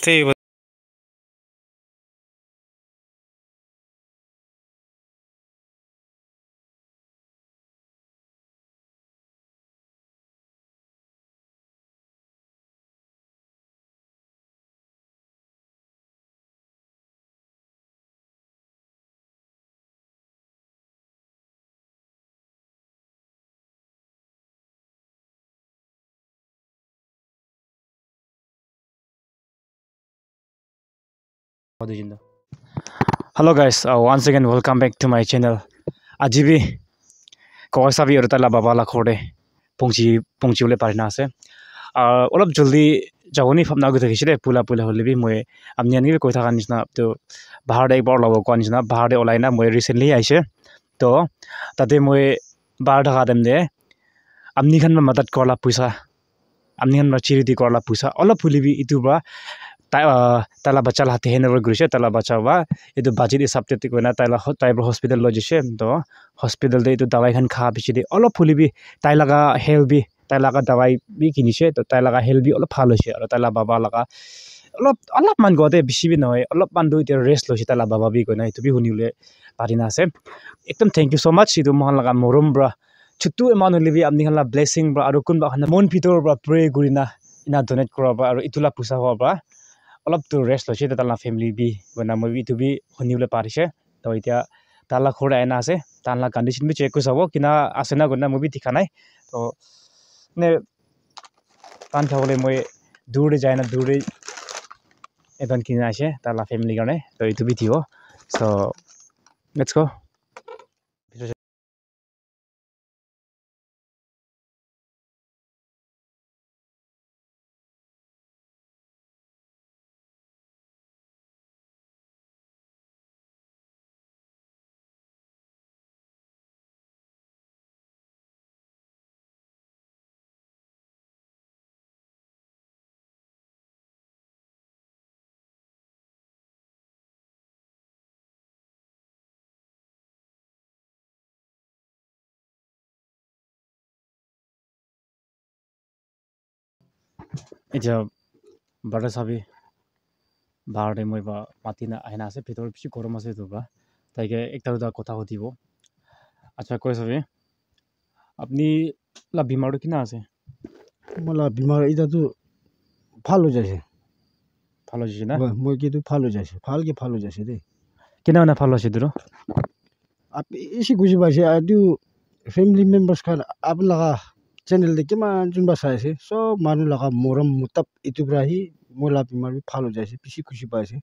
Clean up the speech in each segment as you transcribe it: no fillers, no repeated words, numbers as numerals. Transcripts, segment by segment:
say hello guys, once again welcome back to my channel. Ajibi ko sabi urta la baba la khode pongchi ule parina ase. Olop joldi jawoni famna gu thakisile pula holibi moi amni ani ko thaka nisna to bahar de ekbar logo ko nisna bahar de olaina moi recently aise to tate moi bahar dhaka dem de amni khan ma madat korla puisa amni khan ma chiri di korla puisa olop hulibi ituba tala bacha la te hener grise tala bacha wa edu budget hisab te koina tala hospital lo jise to hospital de edu dawai khan kha bichi de olo phulibi tai laga health bi tai laga dawai bi kinise to tai laga health bi olo phal hoise aro tai la baba laga olop man gode bishi bi noy olop man du te rest lo tai la baba bi koina etu bi hunile parina ase ekdom thank you so much edu mohon laga morum bra chutu eman libi amni khan la blessing bra aro kun ba khan mon pitor bra pray gurina ina donate kora ba aro itula pusa ho ba অলপ তো rest লৈছে তালা family B বনা মই B তুবি হনিউলে পাৰিছে তো এতিয়া তালা খোৰা আইনা আছে তালা কন্ডিশন বি চেক কৰি চাব কিনা আছে না গনা মই বি দেখা নাই তো নে পান খাবলে মই দূৰে যায় না দূৰে এজন কিনা আছে তালা ফ্যামিলি কাৰণে তো ইটো বি থিও সো লেটস গো এতিয়া বাটা সাবি বাৰডে মই বা মাতিনা আইনা আছে ভিতৰ পিছি গৰম আছে তোবা তাইকে একটা দুটা কথা হতিব আচ্ছা কৈ সাবি আপনি লা বিমারটো কিনা আছে मला बिमार इतातो फाल हो जाছে ভালো হইছে না মই কিন্তু फाल हो जाছে फालके फाल हो जाছে दे কিনা না ভালো হইছে দুরো आप इसी गुजी बासे आदु फैमिली मेंबर्स खान आप लगा चैनल दे केमा जुनबा साइसे सब मानु लगा मोरम मुतब इतुब्राही मोला बिमार भी फाल हो जाছে पिसी खुशी बासे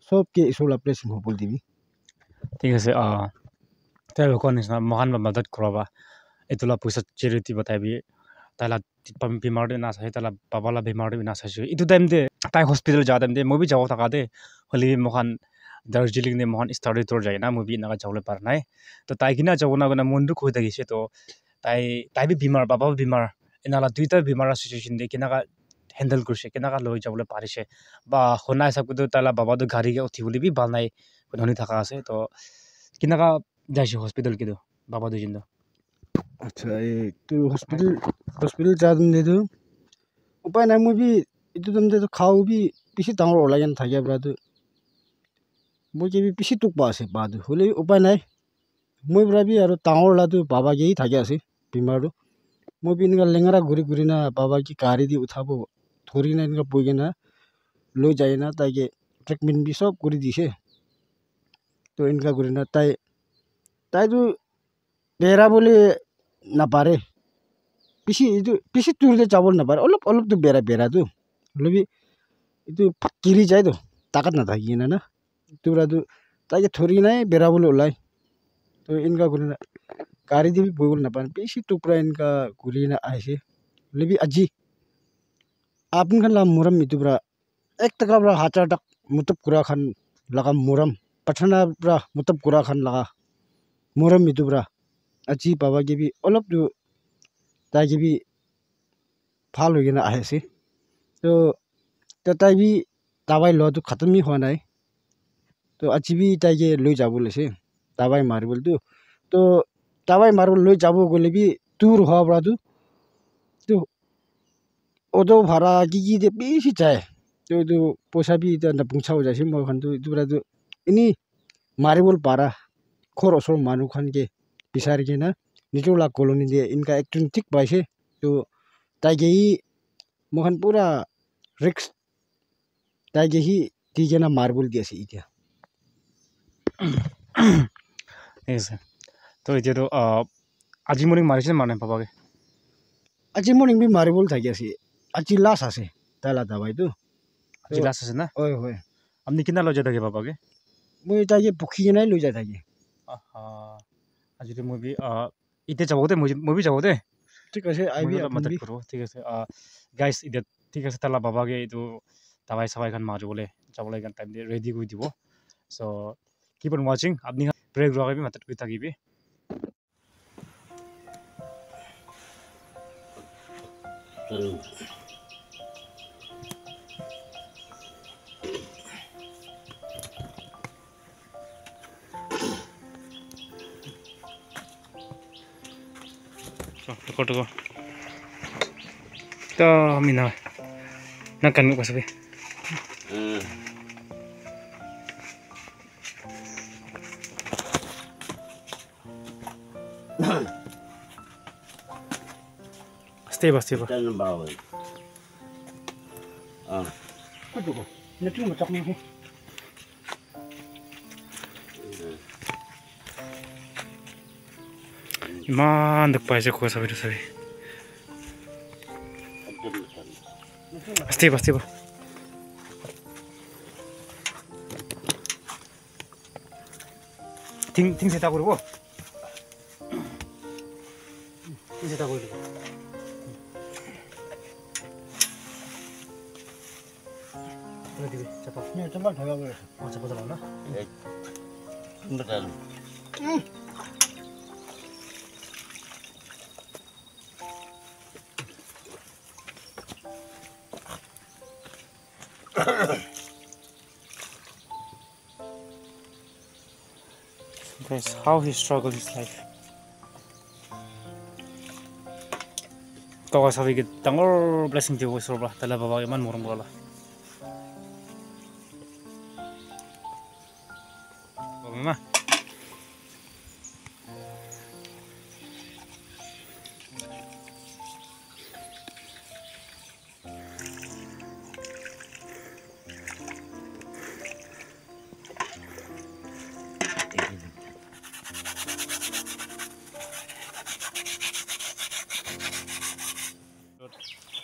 सब के इsola प्लेसिंग हो बोल दिबी ঠিক আছে তাই কোন নিছনা মহান মদত করবা এতুলা পয়সা চেরিটি বাতাবি তালা বিমার না চাই তালা বাবালা বিমার না চাইছো ইটু টাইম দে তাই হসপিটাল যা টাইম দে মুভি যাও থাকা দে হলি মহান দার্জিলিং নে মহান স্টাডি তোর যায় না মুভি না যাওলে পার নাই তো তাই কিনা যাও না গনা মন দুঃখ হই থাকিছে তো তাই বি বিমার বাবা বিমার এনালা দুইটা বিমার সিচুয়েশন দে কিনা হ্যান্ডেল করছে কিনা লই যাবলে পারিছে বা হনা হিসাব করে তালা বাবা তো গাড়ি উঠি বলি বি ভাল নাই ধনী থাকা আছে তো কিনা যাইছে হসপিটাল কিদো বাবা দুজন अच्छा ए तो हॉस्पिटल जा दम दे दो उपाय ना मैं भी इतु दम दे तो खाओ भी पिसी तांगर ओलायन थाया ब्रा तो मुझे भी पिसी तुक पासे बाद होले उपाय नहीं मैं ब्रा भी यार तांगर ला तो बाबा के ही थाया से बीमार तो मैं भी इनका लेंगरा गुरी ना बाबा की कारी दी उठाबो थोड़ी ना इनका बोगे ना लो जाए ना ताकि ट्रीटमेंट भी सब गुरी दी से तो इनका गुरी ना ताई ताई तो बेरा बोले ना पारे पिसी टूर दे चावल ना पारे अलग तो बेरा तो लबी itu kiri jai to takat na thaki na tura tu taike thori nai bera bol olai to inka gurina kari di bol na pan pesi tupra inka gurina aise lebi aji apun kan la muram itu bra ek taka bra hacha tak mutab kura khan laga muram pathana bra mutab kura khan laga muram itu bra aji baba ke bi olop tu taike bi phal hoina aise to ताई भी दवाई लो तो खत्म ही होना है तो अच्छी भी ताकि लो जाबो लेसे दवाई मारबल तो दवाई मारबल लो जाबो गोले भी दूर हो बड़ा तो ओदो भाड़ा की दे बेसी चाहे itu posa bi itu anda pungsa uja sih mau kan itu berarti ini maribol para korosol manu kan ke pisar ke na nicola koloni dia inka action tik baise tu tagi mau kan pura Rex tagi hi tiga na marble dia sih itu Yes. তো এতিয়াতো আজি morning মাৰিছে মানে পাপাকে আজি morning bi maribol tagi sih আজি last আছে তালা দাবাই তো আজি লাষ্ট আছে না হয় হয় আপনি কিনা লৈ যায় থাকে পাপাকে মই তাকে পুখি নাই লৈ যায় থাকে আজি তো মই এতিয়া যাব দে মই বি যাব দে ঠিক আছে আইবি মাদত আপনি কৰো ঠিক আছে গাইস এতিয়া ঠিক আছে তালা বাবাকে এইটো দাবাই সাবাই খান মাৰিবলৈ যাবলৈ গান টাইম দিয়ে ৰেডি কৰি দিব সো কিপ অন ওয়াচিং আপনি ব্ৰেক লগাবি মাদত কৰি থাকিবি Tuko. Ito, mina. Nagkan ko sabi. Stay ba. Tan bawal. Aduh, nanti macam ni. Iman dagpay siya ko sabi. Stay ba. Ting sita ko rin. Ting sita ko rin. Ano dibi? Chapa. Ni tempat dah boleh. Chapa na. Betul. Guys, how he struggled his life. Kau sabi kita tangor blessing tiwa sorba tala baba iman murung bola. Mama.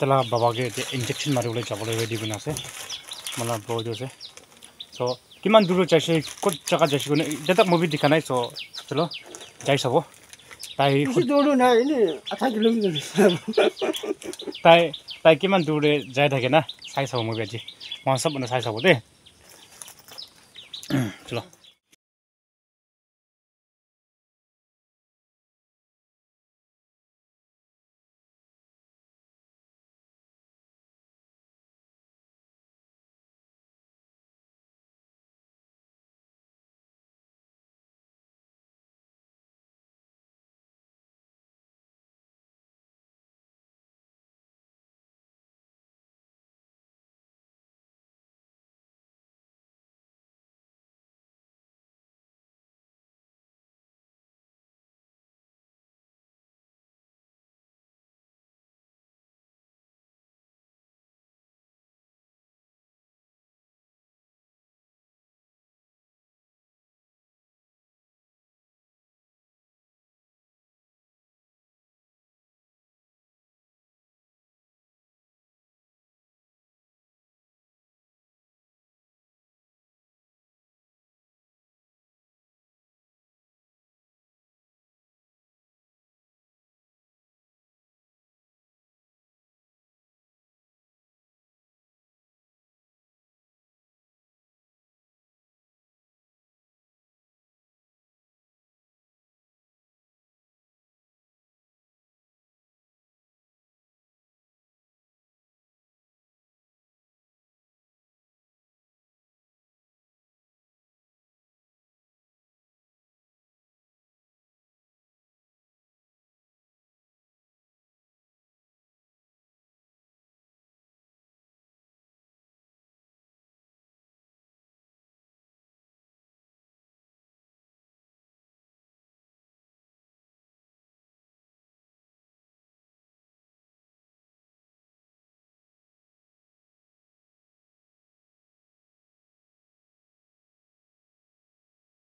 Tala baba ke injection mari boleh cabole ready bina se mana blow jo se so kiman duro chaise kot jaga jaise kone jata movie dikhana hai so chalo jai sabo tai Itu dulu na ini 8 kilometer. tai kiman dure jai thake na sai sabo movie aji ma sab na sai sabo de chalo